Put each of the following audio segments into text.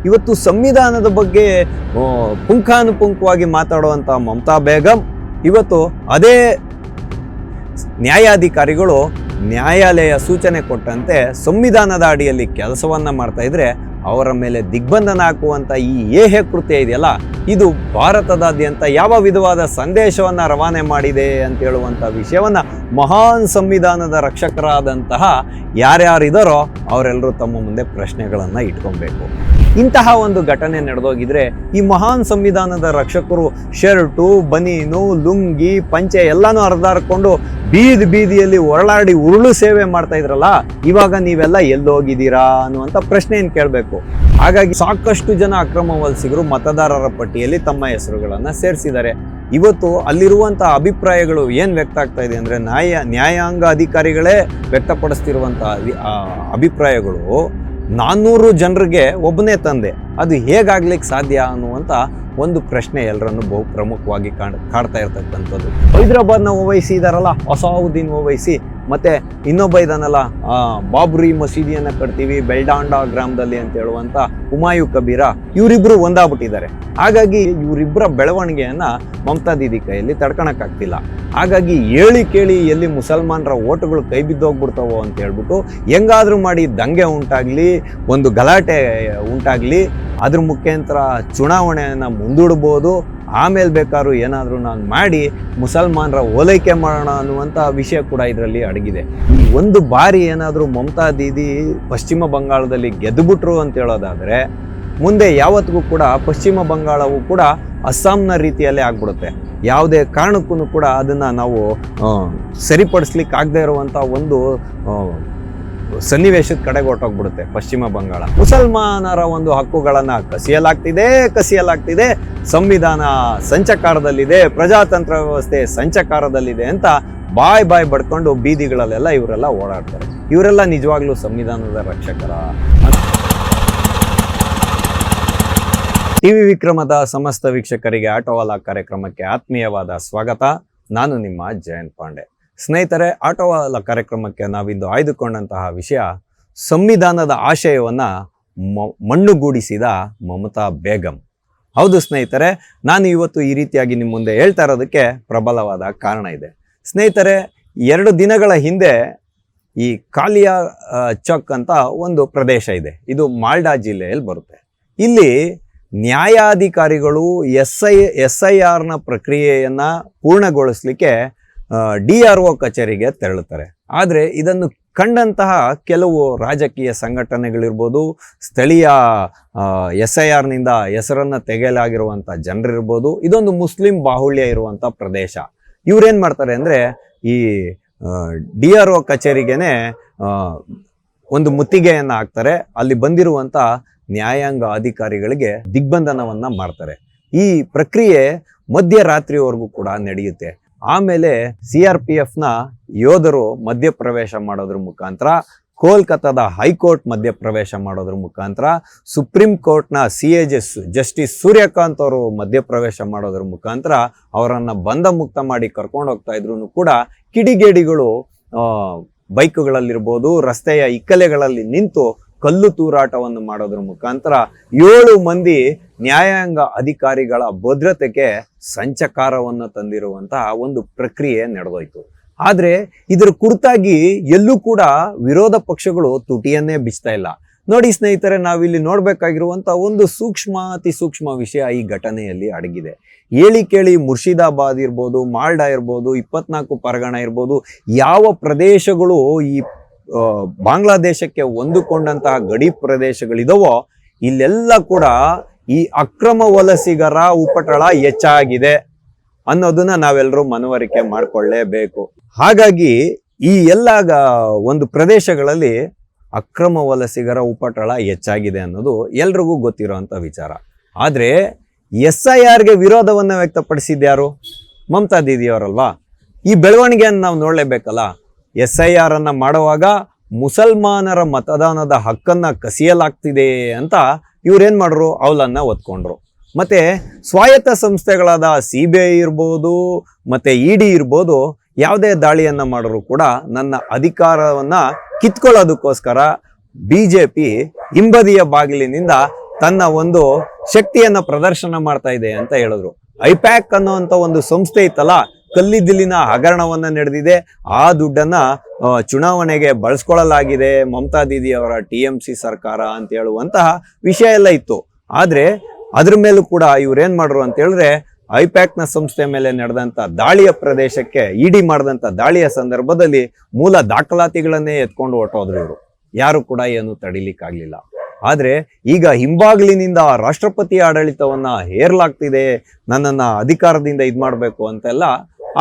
ಇವತ್ತು ಸಂವಿಧಾನದ ಬಗ್ಗೆ ಪುಂಖಾನುಪುಂಖವಾಗಿ ಮಾತಾಡುವಂಥ ಮಮತಾ ಬೇಗಂ ಇವತ್ತು ಅದೇ ನ್ಯಾಯಾಧಿಕಾರಿಗಳು ನ್ಯಾಯಾಲಯ ಸೂಚನೆ ಕೊಟ್ಟಂತೆ ಸಂವಿಧಾನದ ಅಡಿಯಲ್ಲಿ ಕೆಲಸವನ್ನ ಮಾಡ್ತಾ ಇದ್ರೆ ಅವರ ಮೇಲೆ ದಿಗ್ಬಂಧನ ಹಾಕುವಂಥ ಈ ಏಹೆ ಕೃತ್ಯ ಇದೆಯಲ್ಲ, ಇದು ಭಾರತದಾದ್ಯಂತ ಯಾವ ವಿಧವಾದ ಸಂದೇಶವನ್ನು ರವಾನೆ ಮಾಡಿದೆ ಅಂತ ಹೇಳುವಂಥ ವಿಷಯವನ್ನು ಮಹಾನ್ ಸಂವಿಧಾನದ ರಕ್ಷಕರಾದಂತಹ ಯಾರ್ಯಾರಿದ್ದಾರೋ ಅವರೆಲ್ಲರೂ ತಮ್ಮ ಮುಂದೆ ಪ್ರಶ್ನೆಗಳನ್ನು ಇಟ್ಕೊಬೇಕು. ಇಂತಹ ಒಂದು ಘಟನೆ ನಡೆದೋಗಿದ್ರೆ ಈ ಮಹಾನ್ ಸಂವಿಧಾನದ ರಕ್ಷಕರು ಶರ್ಟು, ಬನೀನು, ಲುಂಗಿ, ಪಂಚೆ ಎಲ್ಲಾನು ಹರಿದಾಡ್ಕೊಂಡು ಬೀದಿಯಲ್ಲಿ ಹೊರಳಾಡಿ ಉರುಳು ಸೇವೆ ಮಾಡ್ತಾ ಇದ್ರಲ್ಲ, ಇವಾಗ ನೀವೆಲ್ಲ ಎಲ್ಲೋಗಿದ್ದೀರಾ ಅನ್ನುವಂಥ ಪ್ರಶ್ನೆಯನ್ನು ಕೇಳಬೇಕು. ಹಾಗಾಗಿ ಸಾಕಷ್ಟು ಜನ ಅಕ್ರಮ ವಲಸಿಗರು ಮತದಾರರ ಪಟ್ಟಿಯಲ್ಲಿ ತಮ್ಮ ಹೆಸರುಗಳನ್ನು ಸೇರಿಸಿದ್ದಾರೆ. ಇವತ್ತು ಅಲ್ಲಿರುವಂಥ ಅಭಿಪ್ರಾಯಗಳು ಏನು ವ್ಯಕ್ತ ಆಗ್ತಾ ಇದೆ ಅಂದರೆ ನ್ಯಾಯಾಂಗ ಅಧಿಕಾರಿಗಳೇ ವ್ಯಕ್ತಪಡಿಸ್ತಿರುವಂಥ ಅಭಿಪ್ರಾಯಗಳು 400 ಜನರಿಗೆ ಒಬ್ಬನೇ ತಂದೆ, ಅದು ಹೇಗಾಗ್ಲಿಕ್ಕೆ ಸಾಧ್ಯ ಅನ್ನುವಂಥ ಒಂದು ಪ್ರಶ್ನೆ ಎಲ್ಲರನ್ನು ಬಹು ಪ್ರಮುಖವಾಗಿ ಕಾಡ್ತಾ ಇರ್ತಕ್ಕಂಥದ್ದು. ಹೈದರಾಬಾದ್ನ ಓವೈಸಿ ಇದಾರಲ್ಲ, ಅಸಾವುದ್ದೀನ್ ಓವೈಸಿ, ಮತ್ತೆ ಇನ್ನೊಬ್ಬ ಇದಾನಲ್ಲ ಬಾಬ್ರಿ ಮಸೀದಿಯನ್ನು ಕಟ್ತೀವಿ ಬೆಲ್ಡಾಂಡ ಗ್ರಾಮದಲ್ಲಿ ಅಂತ ಹೇಳುವಂಥ ಹುಮಾಯು ಕಬೀರ, ಇವರಿಬ್ರು ಒಂದಾಗ್ಬಿಟ್ಟಿದ್ದಾರೆ. ಹಾಗಾಗಿ ಇವರಿಬ್ಬರ ಬೆಳವಣಿಗೆಯನ್ನ ಮಮತಾ ದೀದಿ ಕೈಯಲ್ಲಿ ತಡ್ಕೊಳಕ್ಕಾಗ್ತಿಲ್ಲ. ಹಾಗಾಗಿ ಹೇಳಿ ಕೇಳಿ ಎಲ್ಲಿ ಮುಸಲ್ಮಾನರ ಓಟುಗಳು ಕೈ ಬಿದ್ದೋಗ್ಬಿಡ್ತಾವೋ ಅಂತ ಹೇಳ್ಬಿಟ್ಟು ಹೆಂಗಾದ್ರೂ ಮಾಡಿ ದಂಗೆ ಉಂಟಾಗ್ಲಿ, ಒಂದು ಗಲಾಟೆ ಉಂಟಾಗ್ಲಿ, ಅದ್ರ ಮುಖಾಂತರ ಚುನಾವಣೆಯನ್ನು ಮುಂದೂಡ್ಬೋದು, ಆಮೇಲೆ ಬೇಕಾದ್ರೂ ಏನಾದರೂ ನಾನು ಮಾಡಿ ಮುಸಲ್ಮಾನರ ಓಲೈಕೆ ಮಾಡೋಣ ಅನ್ನುವಂಥ ವಿಷಯ ಕೂಡ ಇದರಲ್ಲಿ ಅಡಗಿದೆ. ಈ ಒಂದು ಬಾರಿ ಏನಾದರೂ ಮಮತಾ ದೀದಿ ಪಶ್ಚಿಮ ಬಂಗಾಳದಲ್ಲಿ ಗೆದ್ದುಬಿಟ್ರು ಅಂತ ಹೇಳೋದಾದರೆ ಮುಂದೆ ಯಾವತ್ತಿಗೂ ಕೂಡ ಪಶ್ಚಿಮ ಬಂಗಾಳವು ಕೂಡ ಅಸ್ಸಾಂನ ರೀತಿಯಲ್ಲೇ ಆಗ್ಬಿಡುತ್ತೆ. ಯಾವುದೇ ಕಾರಣಕ್ಕೂ ಕೂಡ ಅದನ್ನು ನಾವು ಸರಿಪಡಿಸ್ಲಿಕ್ಕೆ ಆಗದೆ ಇರುವಂಥ ಒಂದು ಸನ್ನಿವೇಶದ ಕಡೆಗೆ ಹೊರಟೋಗ್ಬಿಡುತ್ತೆ ಪಶ್ಚಿಮ ಬಂಗಾಳ. ಮುಸಲ್ಮಾನರ ಒಂದು ಹಕ್ಕುಗಳನ್ನು ಕಸಿಯಲಾಗ್ತಿದೆ, ಸಂವಿಧಾನ ಸಂಚಕಾರದಲ್ಲಿದೆ, ಪ್ರಜಾತಂತ್ರ ವ್ಯವಸ್ಥೆ ಸಂಚಕಾರದಲ್ಲಿದೆ ಅಂತ ಬಾಯ್ ಬಡ್ಕೊಂಡು ಬೀದಿಗಳಲ್ಲೆಲ್ಲ ಇವರೆಲ್ಲ ಓಡಾಡ್ತಾರೆ. ಇವರೆಲ್ಲ ನಿಜವಾಗ್ಲೂ ಸಂವಿಧಾನದ ರಕ್ಷಕರ? ಟಿವಿ ವಿಕ್ರಮದ ಸಮಸ್ತ ವೀಕ್ಷಕರಿಗೆ ಆಟೋವಾಲ ಕಾರ್ಯಕ್ರಮಕ್ಕೆ ಆತ್ಮೀಯವಾದ ಸ್ವಾಗತ. ನಾನು ನಿಮ್ಮ ಜಯಂತ್ ಪಾಂಡೆ. ಸ್ನೇಹಿತರೆ, ಆಟೋವಾಲ ಕಾರ್ಯಕ್ರಮಕ್ಕೆ ನಾವಿಂದು ಆಯ್ದುಕೊಂಡಂತಹ ವಿಷಯ ಸಂವಿಧಾನದ ಆಶಯವನ್ನು ಮಣ್ಣುಗೂಡಿಸಿದ ಮಮತಾ ಬೇಗಂ. ಹೌದು ಸ್ನೇಹಿತರೆ, ನಾನು ಇವತ್ತು ಈ ರೀತಿಯಾಗಿ ನಿಮ್ಮ ಮುಂದೆ ಹೇಳ್ತಾ ಇರೋದಕ್ಕೆ ಪ್ರಬಲವಾದ ಕಾರಣ ಇದೆ. ಸ್ನೇಹಿತರೆ, 2 ದಿನಗಳ ಹಿಂದೆ ಈ ಕಾಲಿಯಾ ಚೌಕ್ ಅಂತ ಒಂದು ಪ್ರದೇಶ ಇದೆ, ಇದು ಮಾಲ್ಡಾ ಜಿಲ್ಲೆಯಲ್ಲಿ ಬರುತ್ತೆ. ಇಲ್ಲಿ ನ್ಯಾಯಾಧಿಕಾರಿಗಳು SIR ಪ್ರಕ್ರಿಯೆಯನ್ನು ಪೂರ್ಣಗೊಳಿಸಲಿಕ್ಕೆ DRO ಕಚೇರಿಗೆ ತೆರಳುತ್ತಾರೆ. ಆದರೆ ಇದನ್ನು ಕಂಡಂತಹ ಕೆಲವು ರಾಜಕೀಯ ಸಂಘಟನೆಗಳಿರ್ಬೋದು, ಸ್ಥಳೀಯ SIRನಿಂದ ಹೆಸರನ್ನು ತೆಗೆಯಲಾಗಿರುವಂಥ ಜನರಿರ್ಬೋದು, ಇದೊಂದು ಮುಸ್ಲಿಂ ಬಾಹುಳ್ಯ ಇರುವಂಥ ಪ್ರದೇಶ. ಇವರೇನು ಮಾಡ್ತಾರೆ ಅಂದರೆ ಈ DRO ಕಚೇರಿಗೇನೆ ಒಂದು ಮುತ್ತಿಗೆಯನ್ನು ಹಾಕ್ತಾರೆ. ಅಲ್ಲಿ ಬಂದಿರುವಂಥ ನ್ಯಾಯಾಂಗ ಅಧಿಕಾರಿಗಳಿಗೆ ದಿಗ್ಬಂಧನವನ್ನು ಮಾಡ್ತಾರೆ. ಈ ಪ್ರಕ್ರಿಯೆ ಮಧ್ಯರಾತ್ರಿವರೆಗೂ ಕೂಡ ನಡೆಯುತ್ತೆ. ಆಮೇಲೆ CRPFನ ಯೋಧರು ಮಧ್ಯಪ್ರವೇಶ ಮಾಡೋದ್ರ ಮುಖಾಂತರ, ಕೋಲ್ಕತ್ತಾದ ಹೈಕೋರ್ಟ್ ಮಧ್ಯಪ್ರವೇಶ ಮಾಡೋದ್ರ ಮುಖಾಂತರ, ಸುಪ್ರೀಂ ಕೋರ್ಟ್ನ CAJ ಜಸ್ಟಿಸ್ ಸೂರ್ಯಕಾಂತ್ ಅವರು ಮಧ್ಯಪ್ರವೇಶ ಮಾಡೋದ್ರ ಮುಖಾಂತರ ಅವರನ್ನು ಬಂಧ ಮುಕ್ತ ಮಾಡಿ ಕರ್ಕೊಂಡು ಹೋಗ್ತಾ ಇದ್ರು ಕೂಡ ಕಿಡಿಗೇಡಿಗಳು ಬೈಕ್ಗಳಲ್ಲಿರ್ಬೋದು, ರಸ್ತೆಯ ಇಕ್ಕಲೆಗಳಲ್ಲಿ ನಿಂತು ಕಲ್ಲು ತೂರಾಟವನ್ನು ಮಾಡೋದ್ರ ಮುಖಾಂತರ 7 ಮಂದಿ ನ್ಯಾಯಾಂಗ ಅಧಿಕಾರಿಗಳ ಭದ್ರತೆಗೆ ಸಂಚಕಾರವನ್ನು ತಂದಿರುವಂತಹ ಒಂದು ಪ್ರಕ್ರಿಯೆ ನಡೆದೋಯ್ತು. ಆದರೆ ಇದರ ಕುರಿತಾಗಿ ಎಲ್ಲೂ ಕೂಡ ವಿರೋಧ ಪಕ್ಷಗಳು ತುಟಿಯನ್ನೇ ಬಿಚ್ತಾ ಇಲ್ಲ. ನೋಡಿ ಸ್ನೇಹಿತರೆ, ನಾವಿಲ್ಲಿ ನೋಡ್ಬೇಕಾಗಿರುವಂತ ಒಂದು ಅತಿ ಸೂಕ್ಷ್ಮ ವಿಷಯ ಈ ಘಟನೆಯಲ್ಲಿ ಅಡಗಿದೆ. ಹೇಳಿ ಕೇಳಿ ಮುರ್ಷಿದಾಬಾದ್ ಇರ್ಬೋದು, ಮಾಲ್ಡಾ ಇರ್ಬೋದು, 24 ಪರಗಣ ಇರ್ಬೋದು, ಯಾವ ಪ್ರದೇಶಗಳು ಈ ಬಾಂಗ್ಲಾದೇಶಕ್ಕೆ ಹೊಂದಿಕೊಂಡಂತಹ ಗಡಿ ಪ್ರದೇಶಗಳಿದಾವೋ ಇಲ್ಲೆಲ್ಲ ಕೂಡ ಈ ಅಕ್ರಮ ವಲಸಿಗರ ಉಪಟಳ ಹೆಚ್ಚಾಗಿದೆ ಅನ್ನೋದನ್ನ ನಾವೆಲ್ಲರೂ ಮನವರಿಕೆ ಮಾಡಿಕೊಳ್ಳೇಬೇಕು. ಹಾಗಾಗಿ ಈ ಎಲ್ಲ ಒಂದು ಪ್ರದೇಶಗಳಲ್ಲಿ ಅಕ್ರಮ ವಲಸಿಗರ ಉಪಟಳ ಹೆಚ್ಚಾಗಿದೆ ಅನ್ನೋದು ಎಲ್ರಿಗೂ ಗೊತ್ತಿರೋಂಥ ವಿಚಾರ. ಆದರೆ SIRಗೆ ವಿರೋಧವನ್ನು ವ್ಯಕ್ತಪಡಿಸಿದ್ಯಾರು? ಮಮತಾ ದೀದಿಯವರಲ್ವಾ? ಈ ಬೆಳವಣಿಗೆಯನ್ನು ನಾವು ನೋಡಲೇಬೇಕಲ್ಲ. SIR ಅನ್ನ ಮಾಡುವಾಗ ಮುಸಲ್ಮಾನರ ಮತದಾನದ ಹಕ್ಕನ್ನ ಕಸಿಯಲಾಗ್ತಿದೆ ಅಂತ ಇವ್ರೇನ್ ಮಾಡ್ರು, ಅವಲನ್ನ ಒತ್ಕೊಂಡ್ರು. ಮತ್ತೆ ಸ್ವಾಯತ್ತ ಸಂಸ್ಥೆಗಳಾದ CBI ಇರ್ಬೋದು, ಮತ್ತೆ ED ಇರ್ಬೋದು, ಯಾವುದೇ ದಾಳಿಯನ್ನ ಮಾಡಿದ್ರು ಕೂಡ ನನ್ನ ಅಧಿಕಾರವನ್ನ ಕಿತ್ಕೊಳ್ಳೋದಕ್ಕೋಸ್ಕರ BJP ಹಿಂಬದಿಯ ಬಾಗಿಲಿನಿಂದ ತನ್ನ ಒಂದು ಶಕ್ತಿಯನ್ನ ಪ್ರದರ್ಶನ ಮಾಡ್ತಾ ಇದೆ ಅಂತ ಹೇಳಿದ್ರು. ಐಪ್ಯಾಕ್ ಅನ್ನುವಂಥ ಒಂದು ಸಂಸ್ಥೆ ಇತ್ತಲ್ಲ, ಕಲ್ಲಿದ್ದಲಿನ ಹಗರಣವನ್ನ ನಡೆದಿದೆ. ಆ ದುಡ್ಡನ್ನ ಚುನಾವಣೆಗೆ ಬಳಸ್ಕೊಳ್ಳಲಾಗಿದೆ ಮಮತಾ ದೀದಿ ಅವರ TMC ಸರ್ಕಾರ ಅಂತ ಹೇಳುವಂತಹ ವಿಷಯ ಎಲ್ಲ ಇತ್ತು. ಆದ್ರೆ ಅದ್ರ ಮೇಲೂ ಕೂಡ ಇವ್ರೇನ್ ಮಾಡ್ರು ಅಂತ ಹೇಳಿದ್ರೆ, ಐಪ್ಯಾಕ್ನ ಸಂಸ್ಥೆ ಮೇಲೆ ನಡೆದಂತ ದಾಳಿಯ ಪ್ರದೇಶಕ್ಕೆ ಇಡಿ ಮಾಡಿದಂತ ದಾಳಿಯ ಸಂದರ್ಭದಲ್ಲಿ ಮೂಲ ದಾಖಲಾತಿಗಳನ್ನೇ ಎತ್ಕೊಂಡು ಹೊರಟೋದ್ರು ಇವರು. ಯಾರು ಕೂಡ ಏನು ತಡಿಲಿಕ್ಕಾಗ್ಲಿಲ್ಲ. ಆದ್ರೆ ಈಗ ಹಿಂಬಾಗಿಲಿನಿಂದ ರಾಷ್ಟ್ರಪತಿ ಆಡಳಿತವನ್ನ ಹೇರ್ಲಾಗ್ತಿದೆ, ನನ್ನನ್ನ ಅಧಿಕಾರದಿಂದ ಇದ್ ಮಾಡ್ಬೇಕು ಅಂತೆಲ್ಲ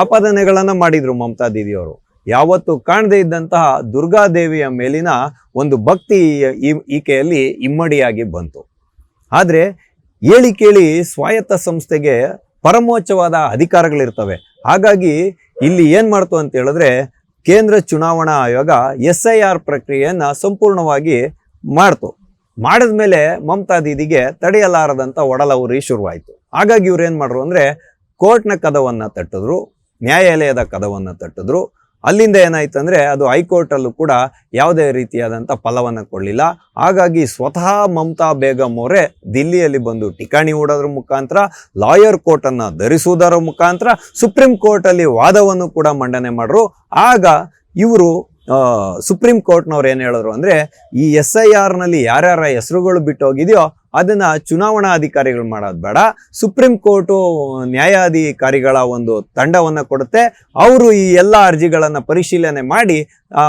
ಆಪಾದನೆಗಳನ್ನ ಮಾಡಿದ್ರು ಮಮತಾ ದೀದಿ ಅವರು. ಯಾವತ್ತು ಕಾಣದೇ ಇದ್ದಂತಹ ದುರ್ಗಾದೇವಿಯ ಮೇಲಿನ ಒಂದು ಭಕ್ತಿ ಈಕೆಯಲ್ಲಿ ಇಮ್ಮಡಿಯಾಗಿ ಬಂತು. ಆದ್ರೆ ಹೇಳಿ ಕೇಳಿ ಸ್ವಾಯತ್ತ ಸಂಸ್ಥೆಗೆ ಪರಮೋಚ್ಚವಾದ ಅಧಿಕಾರಗಳಿರ್ತವೆ. ಹಾಗಾಗಿ ಇಲ್ಲಿ ಏನ್ ಮಾಡ್ತು ಅಂತ ಹೇಳಿದ್ರೆ, ಕೇಂದ್ರ ಚುನಾವಣಾ ಆಯೋಗ SIR ಪ್ರಕ್ರಿಯೆಯನ್ನ ಸಂಪೂರ್ಣವಾಗಿ ಮಾಡ್ತು. ಮಾಡಿದ್ಮೇಲೆ ಮಮತಾ ದೀದಿಗೆ ತಡೆಯಲಾರದಂತ ಒಡಲ ಉರಿ ಶುರುವಾಯಿತು. ಹಾಗಾಗಿ ಇವ್ರು ಏನ್ ಮಾಡ್ರು ಅಂದ್ರೆ, ಕೋರ್ಟ್ನ ಕದವನ್ನ ತಟ್ಟಿದ್ರು, ನ್ಯಾಯಾಲಯದ ಕದವನ್ನ ತಟ್ಟಿದ್ರು. ಅಲ್ಲಿಂದ ಏನಾಯ್ತು ಅಂದ್ರೆ, ಅದು ಹೈಕೋರ್ಟ್ ಅಲ್ಲೂ ಕೂಡ ಯಾವುದೇ ರೀತಿಯಾದಂಥ ಫಲವನ್ನ ಕೊಡಲಿಲ್ಲ. ಹಾಗಾಗಿ ಸ್ವತಃ ಮಮತಾ ಬೇಗಂ ಅವರೇ ದಿಲ್ಲಿಯಲ್ಲಿ ಬಂದು ಠಿಕಾಣಿ ಹೂಡೋದ್ರ ಮುಖಾಂತರ, ಲಾಯರ್ ಕೋರ್ಟ್ ಅನ್ನ ಧರಿಸುವುದರ ಮುಖಾಂತರ ಸುಪ್ರೀಂ ಕೋರ್ಟ್ ಅಲ್ಲಿ ವಾದವನ್ನು ಕೂಡ ಮಂಡನೆ ಮಾಡ್ರು. ಆಗ ಇವರು ಸುಪ್ರೀಂ ಕೋರ್ಟ್ನವ್ರು ಏನ್ ಹೇಳಿದ್ರು ಅಂದ್ರೆ, ಈ SIR ನಲ್ಲಿ ಯಾರ್ಯಾರ ಹೆಸರುಗಳು ಬಿಟ್ಟು ಹೋಗಿದೆಯೋ ಅದನ್ನ ಚುನಾವಣಾ ಅಧಿಕಾರಿಗಳು ಮಾಡೋದು ಬೇಡ, ಸುಪ್ರೀಂ ಕೋರ್ಟು ನ್ಯಾಯಾಧಿಕಾರಿಗಳ ಒಂದು ತಂಡವನ್ನ ಕೊಡುತ್ತೆ, ಅವರು ಈ ಎಲ್ಲ ಅರ್ಜಿಗಳನ್ನ ಪರಿಶೀಲನೆ ಮಾಡಿ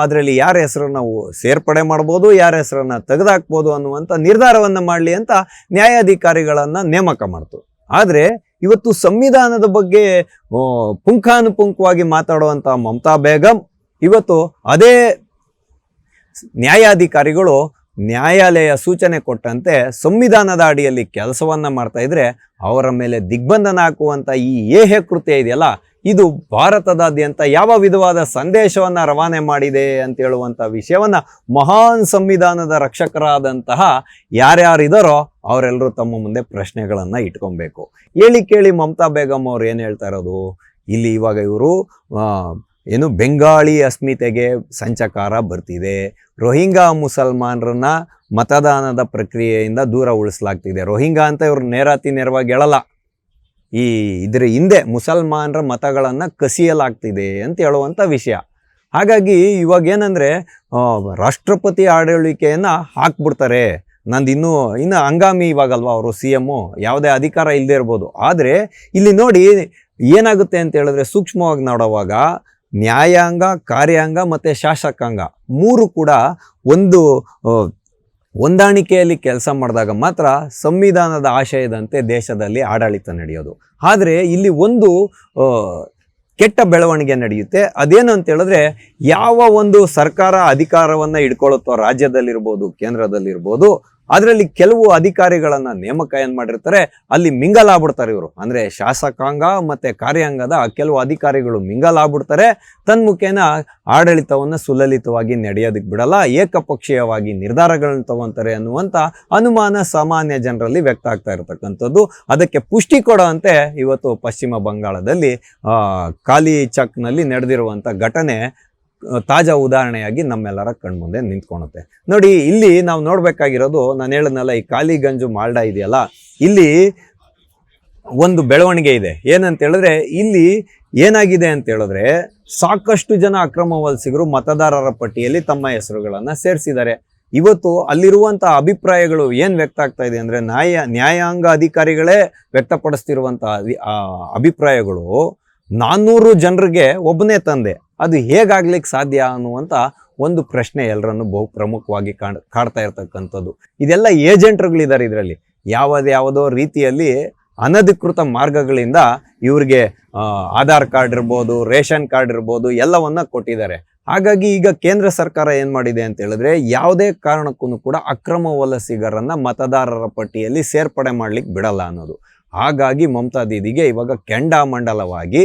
ಅದರಲ್ಲಿ ಯಾರ ಹೆಸರನ್ನ ಸೇರ್ಪಡೆ ಮಾಡ್ಬೋದು, ಯಾರ ಹೆಸರನ್ನ ತೆಗೆದಾಕ್ಬೋದು ಅನ್ನುವಂಥ ನಿರ್ಧಾರವನ್ನ ಮಾಡಲಿ ಅಂತ ನ್ಯಾಯಾಧಿಕಾರಿಗಳನ್ನ ನೇಮಕ ಮಾಡ್ತು. ಆದ್ರೆ ಇವತ್ತು ಸಂವಿಧಾನದ ಬಗ್ಗೆ ಪುಂಖಾನುಪುಂಖವಾಗಿ ಮಾತಾಡುವಂತ ಮಮತಾ ಬೇಗಂ ಇವತ್ತು ಅದೇ ನ್ಯಾಯಾಧಿಕಾರಿಗಳು ನ್ಯಾಯಾಲಯ ಸೂಚನೆ ಕೊಟ್ಟಂತೆ ಸಂವಿಧಾನದ ಅಡಿಯಲ್ಲಿ ಕೆಲಸವನ್ನ ಮಾಡ್ತಾ ಇದ್ರೆ ಅವರ ಮೇಲೆ ದಿಗ್ಬಂಧನ ಹಾಕುವಂತ ಈ ಏಹ್ಯ ಕೃತ್ಯ ಇದೆಯಲ್ಲ, ಇದು ಭಾರತದಾದ್ಯಂತ ಯಾವ ವಿಧವಾದ ಸಂದೇಶವನ್ನ ರವಾನೆ ಮಾಡಿದೆ ಅಂತ ಹೇಳುವಂತ ವಿಷಯವನ್ನ ಮಹಾನ್ ಸಂವಿಧಾನದ ರಕ್ಷಕರಾದಂತಹ ಯಾರ್ಯಾರಿದಾರೋ ಅವರೆಲ್ಲರೂ ತಮ್ಮ ಮುಂದೆ ಪ್ರಶ್ನೆಗಳನ್ನ ಇಟ್ಕೊಬೇಕು. ಹೇಳಿ ಕೇಳಿ ಮಮತಾ ಬೇಗಂ ಅವ್ರು ಏನ್ ಹೇಳ್ತಾ ಇರೋದು, ಇಲ್ಲಿ ಇವಾಗ ಇವರು ಏನು ಬೆಂಗಾಳಿ ಅಸ್ಮಿತೆಗೆ ಸಂಚಕಾರ ಬರ್ತಿದೆ, ರೋಹಿಂಗ್ಯಾ ಮುಸಲ್ಮಾನರನ್ನ ಮತದಾನದ ಪ್ರಕ್ರಿಯೆಯಿಂದ ದೂರ ಉಳಿಸಲಾಗ್ತಿದೆ. ರೋಹಿಂಗ್ಯಾ ಅಂತ ಇವ್ರು ನೇರವಾಗಿ ಹೇಳಲ್ಲ, ಈ ಇದ್ರ ಹಿಂದೆ ಮುಸಲ್ಮಾನರ ಮತಗಳನ್ನ ಕಸಿಯಲಾಗ್ತಿದೆ ಅಂತ ಹೇಳುವಂತ ವಿಷಯ. ಹಾಗಾಗಿ ಇವಾಗ ಏನಂದ್ರೆ, ರಾಷ್ಟ್ರಪತಿ ಆಡಳಿಕೆಯನ್ನ ಹಾಕ್ಬಿಡ್ತಾರೆ. ನಂದು ಇನ್ನು ಹಂಗಾಮಿ ಇವಾಗಲ್ವಾ ಅವರು CM, ಯಾವುದೇ ಅಧಿಕಾರ ಇಲ್ಲದೆ ಇರ್ಬೋದು. ಆದ್ರೆ ಇಲ್ಲಿ ನೋಡಿ ಏನಾಗುತ್ತೆ ಅಂತ ಹೇಳಿದ್ರೆ, ಸೂಕ್ಷ್ಮವಾಗಿ ನೋಡುವಾಗ ನ್ಯಾಯಾಂಗ, ಕಾರ್ಯಾಂಗ ಮತ್ತೆ ಶಾಸಕಾಂಗ ಮೂರು ಕೂಡ ಒಂದು ಹೊಂದಾಣಿಕೆಯಲ್ಲಿ ಕೆಲಸ ಮಾಡಿದಾಗ ಮಾತ್ರ ಸಂವಿಧಾನದ ಆಶಯದಂತೆ ದೇಶದಲ್ಲಿ ಆಡಳಿತ ನಡೆಯೋದು. ಆದರೆ ಇಲ್ಲಿ ಒಂದು ಕೆಟ್ಟ ಬೆಳವಣಿಗೆ ನಡೆಯುತ್ತೆ. ಅದೇನು ಅಂತ ಹೇಳಿದ್ರೆ, ಯಾವ ಒಂದು ಸರ್ಕಾರ ಅಧಿಕಾರವನ್ನ ಇಟ್ಕೊಳ್ಳುತ್ತೋ ರಾಜ್ಯದಲ್ಲಿರ್ಬೋದು, ಕೇಂದ್ರದಲ್ಲಿರ್ಬೋದು, ಅದರಲ್ಲಿ ಕೆಲವು ಅಧಿಕಾರಿಗಳನ್ನ ನೇಮಕ ಏನ್ ಮಾಡಿರ್ತಾರೆ, ಅಲ್ಲಿ ಮಿಂಗಲ್ ಆಗ್ಬಿಡ್ತಾರೆ ಇವರು. ಅಂದ್ರೆ ಶಾಸಕಾಂಗ ಮತ್ತೆ ಕಾರ್ಯಾಂಗದ ಕೆಲವು ಅಧಿಕಾರಿಗಳು ಮಿಂಗಲ್ ಆಗ್ಬಿಡ್ತಾರೆ. ತನ್ಮುಖೇನ ಆಡಳಿತವನ್ನ ಸುಲಲಿತವಾಗಿ ನಡೆಯೋದಕ್ಕೆ ಬಿಡಲ್ಲ, ಏಕಪಕ್ಷೀಯವಾಗಿ ನಿರ್ಧಾರಗಳನ್ನ ತಗೊಂತಾರೆ ಅನ್ನುವಂತ ಅನುಮಾನ ಸಾಮಾನ್ಯ ಜನರಲ್ಲಿ ವ್ಯಕ್ತ ಆಗ್ತಾ ಇರತಕ್ಕಂಥದ್ದು. ಅದಕ್ಕೆ ಪುಷ್ಟಿ ಕೊಡುವಂತೆ ಇವತ್ತು ಪಶ್ಚಿಮ ಬಂಗಾಳದಲ್ಲಿ ಕಾಲಿ ಚಕ್ನಲ್ಲಿ ನಡೆದಿರುವಂತ ಘಟನೆ ತಾಜಾ ಉದಾಹರಣೆಯಾಗಿ ನಮ್ಮೆಲ್ಲರ ಕಣ್ಮುಂದೆ ನಿಂತ್ಕೊಳುತ್ತೆ. ನೋಡಿ, ಇಲ್ಲಿ ನಾವು ನೋಡ್ಬೇಕಾಗಿರೋದು, ನಾನು ಹೇಳದ್ನಲ್ಲ, ಈ ಕಾಲಿಗಂಜು ಮಾಲ್ಡಾ ಇದೆಯಲ್ಲ, ಇಲ್ಲಿ ಒಂದು ಬೆಳವಣಿಗೆ ಇದೆ. ಏನಂತ ಹೇಳಿದ್ರೆ, ಇಲ್ಲಿ ಏನಾಗಿದೆ ಅಂತ ಹೇಳಿದ್ರೆ, ಸಾಕಷ್ಟು ಜನ ಅಕ್ರಮ ವಲಸಿಗರು ಮತದಾರರ ಪಟ್ಟಿಯಲ್ಲಿ ತಮ್ಮ ಹೆಸರುಗಳನ್ನ ಸೇರಿಸಿದ್ದಾರೆ. ಇವತ್ತು ಅಲ್ಲಿರುವಂತ ಅಭಿಪ್ರಾಯಗಳು ಏನ್ ವ್ಯಕ್ತ ಆಗ್ತಾ ಇದೆ ಅಂದ್ರೆ, ನ್ಯಾಯಾಂಗ ಅಧಿಕಾರಿಗಳೇ ವ್ಯಕ್ತಪಡಿಸ್ತಿರುವಂತ ಅಭಿಪ್ರಾಯಗಳು 400 ಜನರಿಗೆ ಒಬ್ಬನೇ ತಂದೆ, ಅದು ಹೇಗಾಗ್ಲಿಕ್ಕೆ ಸಾಧ್ಯ ಅನ್ನುವಂತ ಒಂದು ಪ್ರಶ್ನೆ ಎಲ್ಲರನ್ನು ಬಹು ಪ್ರಮುಖವಾಗಿ ಕಾಡ್ತಾ ಇರ್ತಕ್ಕಂಥದ್ದು. ಇದೆಲ್ಲ ಏಜೆಂಟ್ರುಗಳಿದ್ದಾರೆ ಇದರಲ್ಲಿ. ಯಾವುದೋ ರೀತಿಯಲ್ಲಿ ಅನಧಿಕೃತ ಮಾರ್ಗಗಳಿಂದ ಇವ್ರಿಗೆ ಆಧಾರ್ ಕಾರ್ಡ್ ಇರ್ಬೋದು, ರೇಷನ್ ಕಾರ್ಡ್ ಇರ್ಬೋದು, ಎಲ್ಲವನ್ನ ಕೊಟ್ಟಿದ್ದಾರೆ. ಹಾಗಾಗಿ ಈಗ ಕೇಂದ್ರ ಸರ್ಕಾರ ಏನ್ ಮಾಡಿದೆ ಅಂತ ಹೇಳಿದ್ರೆ, ಯಾವುದೇ ಕಾರಣಕ್ಕೂ ಕೂಡ ಅಕ್ರಮ ವಲಸಿಗರನ್ನ ಮತದಾರರ ಪಟ್ಟಿಯಲ್ಲಿ ಸೇರ್ಪಡೆ ಮಾಡ್ಲಿಕ್ಕೆ ಬಿಡಲ್ಲ ಅನ್ನೋದು. ಹಾಗಾಗಿ ಮಮತಾ ದೀದಿಗೆ ಇವಾಗ ಕೆಂಡಾಮಂಡಲವಾಗಿ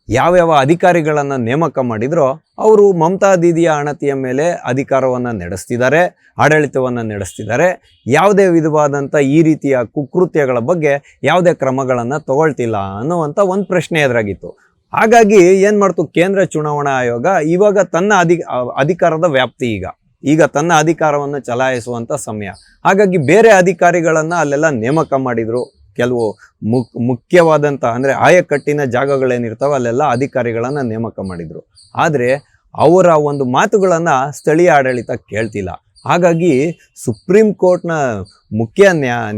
ಯಾವ್ಯಾವ ಅಧಿಕಾರಿಗಳನ್ನ ನೇಮಕ ಮಾಡಿದ್ರೋ ಅವರು ಮಮತಾ ದೀದಿಯ ಅಣತಿಯ ಮೇಲೆ ಅಧಿಕಾರವನ್ನ ನಡೆಸ್ತಿದ್ದಾರೆ, ಆಡಳಿತವನ್ನ ನಡೆಸ್ತಿದ್ದಾರೆ. ಯಾವುದೇ ವಿಧವಾದಂಥ ಈ ರೀತಿಯ ಕುಕೃತ್ಯಗಳ ಬಗ್ಗೆ ಯಾವುದೇ ಕ್ರಮಗಳನ್ನ ತಗೊಳ್ತಿಲ್ಲ ಅನ್ನುವಂಥ ಒಂದು ಪ್ರಶ್ನೆ ಎದುರಾಗಿತ್ತು. ಹಾಗಾಗಿ ಏನ್ ಮಾಡ್ತು ಕೇಂದ್ರ ಚುನಾವಣಾ ಆಯೋಗ, ಇವಾಗ ತನ್ನ ಅಧಿಕಾರದ ವ್ಯಾಪ್ತಿ ಈಗ ಈಗ ತನ್ನ ಅಧಿಕಾರವನ್ನು ಚಲಾಯಿಸುವಂತ ಸಮಯ. ಹಾಗಾಗಿ ಬೇರೆ ಅಧಿಕಾರಿಗಳನ್ನ ಅಲ್ಲೆಲ್ಲ ನೇಮಕ ಮಾಡಿದ್ರು. ಕೆಲವು ಮುಖ್ಯವಾದಂತ ಅಂದ್ರೆ ಆಯಕಟ್ಟಿನ ಜಾಗಗಳೇನಿರ್ತಾವ ಅಲ್ಲೆಲ್ಲ ಅಧಿಕಾರಿಗಳನ್ನ ನೇಮಕ ಮಾಡಿದ್ರು. ಆದ್ರೆ ಅವರ ಒಂದು ಮಾತುಗಳನ್ನ ಸ್ಥಳೀಯ ಆಡಳಿತ ಕೇಳ್ತಿಲ್ಲ. ಹಾಗಾಗಿ ಸುಪ್ರೀಂ ಕೋರ್ಟ್ನ ಮುಖ್ಯ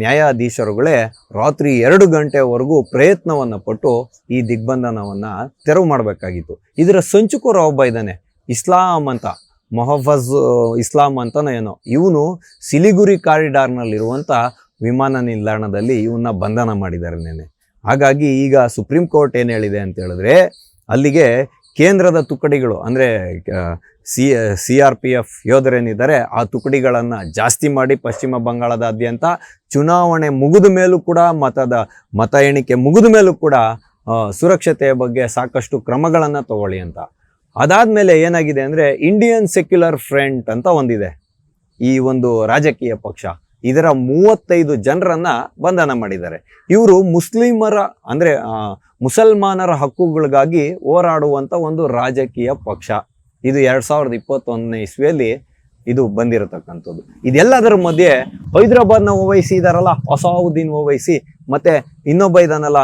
ನ್ಯಾಯಾಧೀಶರುಗಳೇ ರಾತ್ರಿ 2 ಗಂಟೆವರೆಗೂ ಪ್ರಯತ್ನವನ್ನ ಪಟ್ಟು ಈ ದಿಗ್ಬಂಧನವನ್ನ ತೆರವು ಮಾಡಬೇಕಾಗಿತ್ತು. ಇದರ ಸಂಚುಕೋರ ಒಬ್ಬ ಇದ್ದಾನೆ, ಇಸ್ಲಾಂ ಅಂತ, ಮೊಹಫಜ್ ಇಸ್ಲಾಂ ಅಂತನೋ ಏನೋ. ಇವನು ಸಿಲಿಗುರಿ ಕಾರಿಡಾರ್ನಲ್ಲಿರುವಂಥ ವಿಮಾನ ನಿಲ್ದಾಣದಲ್ಲಿ ಇವನ್ನ ಬಂಧನ ಮಾಡಿದ್ದಾರೆ ನೆನೆ. ಹಾಗಾಗಿ ಈಗ ಸುಪ್ರೀಂ ಕೋರ್ಟ್ ಏನು ಹೇಳಿದೆ ಅಂತ ಹೇಳಿದ್ರೆ, ಅಲ್ಲಿಗೆ ಕೇಂದ್ರದ ತುಕಡಿಗಳು ಅಂದರೆ CRPF ಯೋಧರೇನಿದ್ದಾರೆ ಆ ತುಕಡಿಗಳನ್ನು ಜಾಸ್ತಿ ಮಾಡಿ ಪಶ್ಚಿಮ ಬಂಗಾಳದಾದ್ಯಂತ ಚುನಾವಣೆ ಮುಗಿದ ಮೇಲೂ ಕೂಡ ಮತ ಎಣಿಕೆ ಮುಗಿದ ಮೇಲೂ ಕೂಡ ಸುರಕ್ಷತೆಯ ಬಗ್ಗೆ ಸಾಕಷ್ಟು ಕ್ರಮಗಳನ್ನು ತಗೊಳ್ಳಿ ಅಂತ. ಅದಾದಮೇಲೆ ಏನಾಗಿದೆ ಅಂದರೆ ಇಂಡಿಯನ್ ಸೆಕ್ಯುಲರ್ ಫ್ರಂಟ್ ಅಂತ ಒಂದಿದೆ, ಈ ಒಂದು ರಾಜಕೀಯ ಪಕ್ಷ. ಇದರ 35 ಜನರನ್ನ ಬಂಧನ ಮಾಡಿದ್ದಾರೆ. ಇವರು ಮುಸ್ಲಿಮರ ಅಂದರೆ ಮುಸಲ್ಮಾನರ ಹಕ್ಕುಗಳಿಗಾಗಿ ಹೋರಾಡುವಂಥ ಒಂದು ರಾಜಕೀಯ ಪಕ್ಷ. ಇದು 2021ನೇ ಇಸ್ವಿಯಲ್ಲಿ ಇದು ಬಂದಿರತಕ್ಕಂಥದ್ದು. ಇದೆಲ್ಲದರ ಮಧ್ಯೆ ಹೈದರಾಬಾದ್ನ ಓವೈಸಿ ಇದಾರಲ್ಲ, ಅಸಾವುದ್ದೀನ್ ಓವೈಸಿ, ಮತ್ತೆ ಇನ್ನೊಬ್ಬ ಇದಾನಲ್ಲ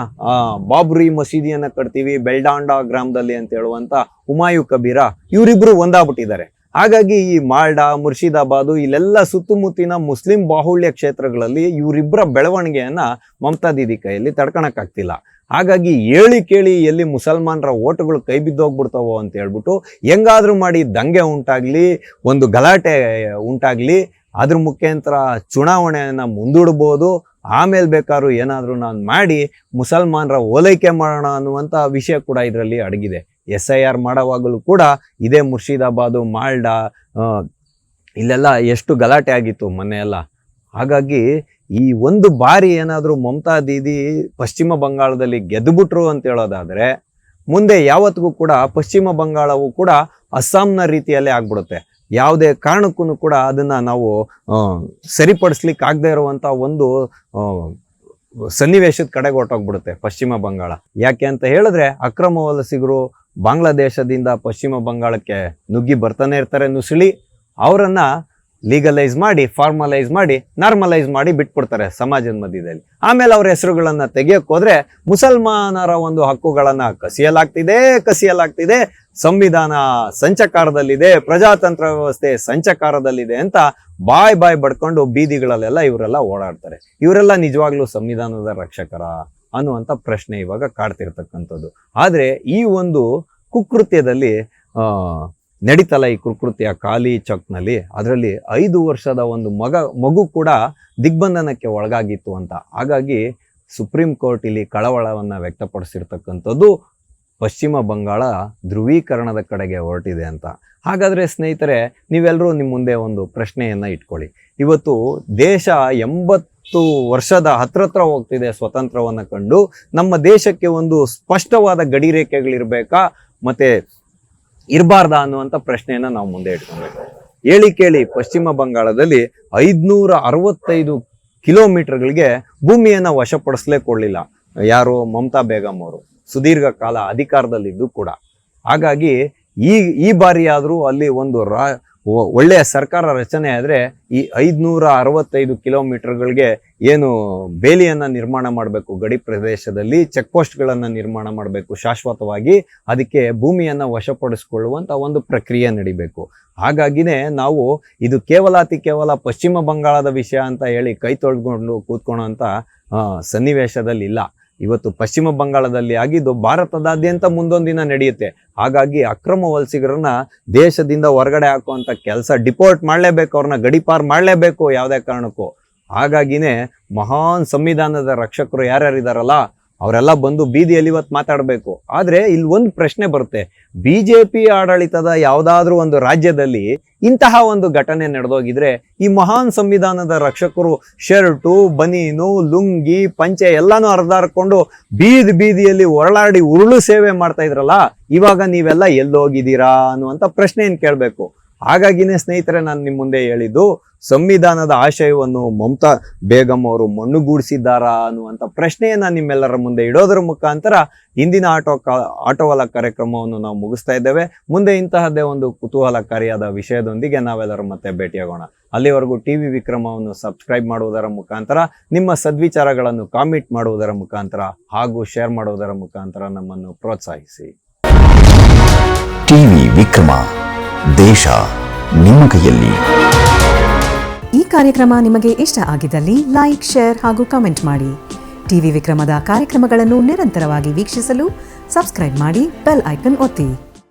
ಬಾಬ್ರಿ ಮಸೀದಿಯನ್ನ ಕಟ್ತೀವಿ ಬೆಲ್ಡಾಂಡಾ ಗ್ರಾಮದಲ್ಲಿ ಅಂತ ಹೇಳುವಂತ ಹುಮಾಯು ಕಬೀರ, ಇವರಿಬ್ರು ಒಂದಾಗ್ಬಿಟ್ಟಿದ್ದಾರೆ. ಹಾಗಾಗಿ ಈ ಮಾಲ್ಡಾ, ಮುರ್ಷಿದಾಬಾದು ಇಲ್ಲೆಲ್ಲ ಸುತ್ತಮುತ್ತಿನ ಮುಸ್ಲಿಂ ಬಾಹುಳ್ಯ ಕ್ಷೇತ್ರಗಳಲ್ಲಿ ಇವರಿಬ್ಬರ ಬೆಳವಣಿಗೆಯನ್ನ ಮಮತಾ ದೀದಿ ಕೈಯಲ್ಲಿ ತಡ್ಕೊಳಕ್ಕಾಗ್ತಿಲ್ಲ. ಹಾಗಾಗಿ ಹೇಳಿ ಕೇಳಿ ಎಲ್ಲಿ ಮುಸಲ್ಮಾನರ ಓಟುಗಳು ಕೈ ಬಿದ್ದೋಗ್ಬಿಡ್ತಾವೋ ಅಂತ ಹೇಳ್ಬಿಟ್ಟು ಹೆಂಗಾದ್ರೂ ಮಾಡಿ ದಂಗೆ ಉಂಟಾಗ್ಲಿ, ಒಂದು ಗಲಾಟೆ ಉಂಟಾಗ್ಲಿ, ಅದ್ರ ಮುಖಾಂತರ ಚುನಾವಣೆಯನ್ನ ಮುಂದೂಡ್ಬೋದು, ಆಮೇಲೆ ಬೇಕಾದ್ರೂ ಏನಾದರೂ ನಾನು ಮಾಡಿ ಮುಸಲ್ಮಾನರ ಓಲೈಕೆ ಮಾಡೋಣ ಅನ್ನುವಂಥ ವಿಷಯ ಕೂಡ ಇದರಲ್ಲಿ ಅಡಗಿದೆ. SIR ಮಾಡೋವಾಗಲೂ ಕೂಡ ಇದೇ ಮುರ್ಷಿದಾಬಾದು, ಮಾಲ್ಡಾ ಇಲ್ಲೆಲ್ಲ ಎಷ್ಟು ಗಲಾಟೆ ಆಗಿತ್ತು ಮೊನ್ನೆ ಎಲ್ಲ. ಹಾಗಾಗಿ ಈ ಒಂದು ಬಾರಿ ಏನಾದರೂ ಮಮತಾ ದೀದಿ ಪಶ್ಚಿಮ ಬಂಗಾಳದಲ್ಲಿ ಗೆದ್ದುಬಿಟ್ರು ಅಂತ ಹೇಳೋದಾದ್ರೆ, ಮುಂದೆ ಯಾವತ್ತಿಗೂ ಕೂಡ ಪಶ್ಚಿಮ ಬಂಗಾಳವು ಕೂಡ ಅಸ್ಸಾಂನ ರೀತಿಯಲ್ಲೇ ಆಗ್ಬಿಡುತ್ತೆ. ಯಾವುದೇ ಕಾರಣಕ್ಕೂ ಕೂಡ ಅದನ್ನ ನಾವು ಸರಿಪಡಿಸ್ಲಿಕ್ಕೆ ಆಗದೆ ಇರುವಂತ ಒಂದು ಸನ್ನಿವೇಶದ ಕಡೆಗೆ ಹೊರಟೋಗ್ಬಿಡುತ್ತೆ ಪಶ್ಚಿಮ ಬಂಗಾಳ. ಯಾಕೆ ಅಂತ ಹೇಳಿದ್ರೆ, ಅಕ್ರಮ ವಲಸಿಗರು ಬಾಂಗ್ಲಾದೇಶದಿಂದ ಪಶ್ಚಿಮ ಬಂಗಾಳಕ್ಕೆ ನುಗ್ಗಿ ಬರ್ತಾನೆ ಇರ್ತಾರೆ, ನುಸುಳಿ ಅವರನ್ನ ಲೀಗಲೈಸ್ ಮಾಡಿ, ಫಾರ್ಮಲೈಸ್ ಮಾಡಿ, ನಾರ್ಮಲೈಸ್ ಮಾಡಿ ಬಿಟ್ಬಿಡ್ತಾರೆ ಸಮಾಜದ ಮಧ್ಯದಲ್ಲಿ. ಆಮೇಲೆ ಅವ್ರ ಹೆಸರುಗಳನ್ನ ತೆಗೆಯಕ್ಕೆ ಹೋದ್ರೆ ಮುಸಲ್ಮಾನರ ಒಂದು ಹಕ್ಕುಗಳನ್ನ ಕಸಿಯಲಾಗ್ತಿದೆ, ಸಂವಿಧಾನ ಸಂಚಕಾರದಲ್ಲಿದೆ, ಪ್ರಜಾತಂತ್ರ ವ್ಯವಸ್ಥೆ ಸಂಚಕಾರದಲ್ಲಿದೆ ಅಂತ ಬಾಯ್ ಬಡ್ಕೊಂಡು ಬೀದಿಗಳಲ್ಲೆಲ್ಲ ಇವರೆಲ್ಲ ಓಡಾಡ್ತಾರೆ. ಇವರೆಲ್ಲ ನಿಜವಾಗ್ಲೂ ಸಂವಿಧಾನದ ರಕ್ಷಕರ ಅನ್ನುವಂಥ ಪ್ರಶ್ನೆ ಇವಾಗ ಕಾಡ್ತಿರ್ತಕ್ಕಂಥದ್ದು. ಆದ್ರೆ ಈ ಒಂದು ಕುಕೃತ್ಯದಲ್ಲಿ ನಡೀತಲ್ಲ, ಈ ಕುಕೃತ್ಯ ಖಾಲಿ ಚೌಕ್ನಲ್ಲಿ, ಅದರಲ್ಲಿ 5 ವರ್ಷದ ಒಂದು ಮಗು ಕೂಡ ದಿಗ್ಬಂಧನಕ್ಕೆ ಒಳಗಾಗಿತ್ತು ಅಂತ. ಹಾಗಾಗಿ ಸುಪ್ರೀಂ ಕೋರ್ಟ್ ಇಲ್ಲಿ ಕಳವಳವನ್ನ ವ್ಯಕ್ತಪಡಿಸಿರ್ತಕ್ಕಂಥದ್ದು ಪಶ್ಚಿಮ ಬಂಗಾಳ ಧ್ರುವೀಕರಣದ ಕಡೆಗೆ ಹೊರಟಿದೆ ಅಂತ. ಹಾಗಾದ್ರೆ ಸ್ನೇಹಿತರೆ, ನೀವೆಲ್ಲರೂ ನಿಮ್ಮ ಮುಂದೆ ಒಂದು ಪ್ರಶ್ನೆಯನ್ನ ಇಟ್ಕೊಳ್ಳಿ. ಇವತ್ತು ದೇಶ 80 ವರ್ಷದ ಹತ್ರ ಹೋಗ್ತಿದೆ ಸ್ವತಂತ್ರವನ್ನ ಕಂಡು. ನಮ್ಮ ದೇಶಕ್ಕೆ ಒಂದು ಸ್ಪಷ್ಟವಾದ ಗಡಿರೇಖೆಗಳಿರ್ಬೇಕಾ ಮತ್ತೆ ಇರಬಾರ್ದಾ ಅನ್ನುವಂಥ ಪ್ರಶ್ನೆಯನ್ನ ನಾವು ಮುಂದೆ ಇಟ್ಕೊಬೇಕು. ಹೇಳಿ ಕೇಳಿ ಪಶ್ಚಿಮ ಬಂಗಾಳದಲ್ಲಿ 565 ಕಿಲೋಮೀಟರ್ಗಳಿಗೆ ಭೂಮಿಯನ್ನ ವಶಪಡಿಸಲೇ ಕೊಡಲಿಲ್ಲ ಯಾರು, ಮಮತಾ ಬೇಗಂ ಅವರು ಸುದೀರ್ಘ ಕಾಲ ಅಧಿಕಾರದಲ್ಲಿದ್ದು ಕೂಡ. ಹಾಗಾಗಿ ಈ ಬಾರಿ ಆದರೂ ಅಲ್ಲಿ ಒಂದು ಒಳ್ಳೆಯ ಸರ್ಕಾರ ರಚನೆ ಆದರೆ ಈ 565 ಕಿಲೋಮೀಟರ್ಗಳಿಗೆ ಏನು ಬೇಲಿಯನ್ನ ನಿರ್ಮಾಣ ಮಾಡಬೇಕು, ಗಡಿ ಪ್ರದೇಶದಲ್ಲಿ ಚೆಕ್ ಪೋಸ್ಟ್ಗಳನ್ನು ನಿರ್ಮಾಣ ಮಾಡಬೇಕು ಶಾಶ್ವತವಾಗಿ, ಅದಕ್ಕೆ ಭೂಮಿಯನ್ನ ವಶಪಡಿಸಿಕೊಳ್ಳುವಂತ ಒಂದು ಪ್ರಕ್ರಿಯೆ ನಡಿಬೇಕು. ಹಾಗಾಗಿನೇ ನಾವು ಇದು ಕೇವಲ ಪಶ್ಚಿಮ ಬಂಗಾಳದ ವಿಷಯ ಅಂತ ಹೇಳಿ ಕೈ ತೊಳ್ಕೊಂಡು ಕೂತ್ಕೊಳ್ಳೋಂಥ ಸನ್ನಿವೇಶದಲ್ಲಿ ಇಲ್ಲ. ಇವತ್ತು ಪಶ್ಚಿಮ ಬಂಗಾಳದಲ್ಲಿ ಆಗಿದ್ದು ಭಾರತದಾದ್ಯಂತ ಮುಂದೊಂದಿನ ನಡೆಯುತ್ತೆ. ಹಾಗಾಗಿ ಅಕ್ರಮ ವಲಸಿಗರನ್ನ ದೇಶದಿಂದ ಹೊರಗಡೆ ಹಾಕುವಂತ ಕೆಲಸ ಡಿಪೋರ್ಟ್ ಮಾಡಲೇಬೇಕು, ಅವ್ರನ್ನ ಗಡಿಪಾರ್ ಮಾಡಲೇಬೇಕು ಯಾವುದೇ ಕಾರಣಕ್ಕೂ. ಹಾಗಾಗಿನೇ ಮಹಾನ್ ಸಂವಿಧಾನದ ರಕ್ಷಕರು ಯಾರ್ಯಾರಿದಾರಲ್ಲ ಅವರೆಲ್ಲ ಬಂದು ಬೀದಿಯಲ್ಲಿ ಇವತ್ತು ಮಾತಾಡಬೇಕು. ಆದ್ರೆ ಇಲ್ಲಿ ಒಂದು ಪ್ರಶ್ನೆ ಬರುತ್ತೆ, BJP ಆಡಳಿತದ ಯಾವುದಾದ್ರೂ ಒಂದು ರಾಜ್ಯದಲ್ಲಿ ಇಂತಹ ಒಂದು ಘಟನೆ ನಡೆದೋಗಿದ್ರೆ ಈ ಮಹಾನ್ ಸಂವಿಧಾನದ ರಕ್ಷಕರು ಶರ್ಟು, ಬನೀನು, ಲುಂಗಿ, ಪಂಚೆ ಎಲ್ಲಾನು ಹರಿದಾಡ್ಕೊಂಡು ಬೀದಿಯಲ್ಲಿ ಹೊರಳಾಡಿ ಉರುಳು ಸೇವೆ ಮಾಡ್ತಾ ಇದ್ರಲ್ಲ, ಇವಾಗ ನೀವೆಲ್ಲ ಎಲ್ಲೋಗಿದ್ದೀರಾ ಅನ್ನುವಂಥ ಪ್ರಶ್ನೆಯನ್ನು ಕೇಳಬೇಕು. ಹಾಗಾಗಿನೇ ಸ್ನೇಹಿತರೆ ನಾನು ನಿಮ್ಮ ಮುಂದೆ ಹೇಳಿದ್ದು, ಸಂವಿಧಾನದ ಆಶಯವನ್ನು ಮಮತಾ ಬೇಗಂ ಅವರು ಮಣ್ಣುಗೂಡಿಸಿದ್ದಾರಾ ಅನ್ನುವಂಥ ಪ್ರಶ್ನೆಯನ್ನ ನಿಮ್ಮೆಲ್ಲರ ಮುಂದೆ ಇಡೋದರ ಮುಖಾಂತರ ಇಂದಿನ ಆಟೋವಾಲ ಕಾರ್ಯಕ್ರಮವನ್ನು ನಾವು ಮುಗಿಸ್ತಾ ಇದ್ದೇವೆ. ಮುಂದೆ ಇಂತಹದ್ದೇ ಒಂದು ಕುತೂಹಲಕಾರಿಯಾದ ವಿಷಯದೊಂದಿಗೆ ನಾವೆಲ್ಲರೂ ಮತ್ತೆ ಭೇಟಿಯಾಗೋಣ. ಅಲ್ಲಿವರೆಗೂ ಟಿವಿ ವಿಕ್ರಮವನ್ನು ಸಬ್ಸ್ಕ್ರೈಬ್ ಮಾಡುವುದರ ಮುಖಾಂತರ, ನಿಮ್ಮ ಸದ್ವಿಚಾರಗಳನ್ನು ಕಾಮೆಂಟ್ ಮಾಡುವುದರ ಮುಖಾಂತರ ಹಾಗೂ ಶೇರ್ ಮಾಡುವುದರ ಮುಖಾಂತರ ನಮ್ಮನ್ನು ಪ್ರೋತ್ಸಾಹಿಸಿ. ಟಿವಿ ವಿಕ್ರಮ, ದೇಶ ನಿಮ್ಮ ಕೈಯಲ್ಲಿ. ಈ ಕಾರ್ಯಕ್ರಮ ನಿಮಗೆ ಇಷ್ಟ ಆಗಿದ್ದಲ್ಲಿ ಲೈಕ್, ಶೇರ್ ಹಾಗೂ ಕಮೆಂಟ್ ಮಾಡಿ. ಟಿವಿ ವಿಕ್ರಮದ ಕಾರ್ಯಕ್ರಮಗಳನ್ನು ನಿರಂತರವಾಗಿ ವೀಕ್ಷಿಸಲು ಸಬ್ಸ್ಕ್ರೈಬ್ ಮಾಡಿ, ಬೆಲ್ ಐಕನ್ ಒತ್ತಿ.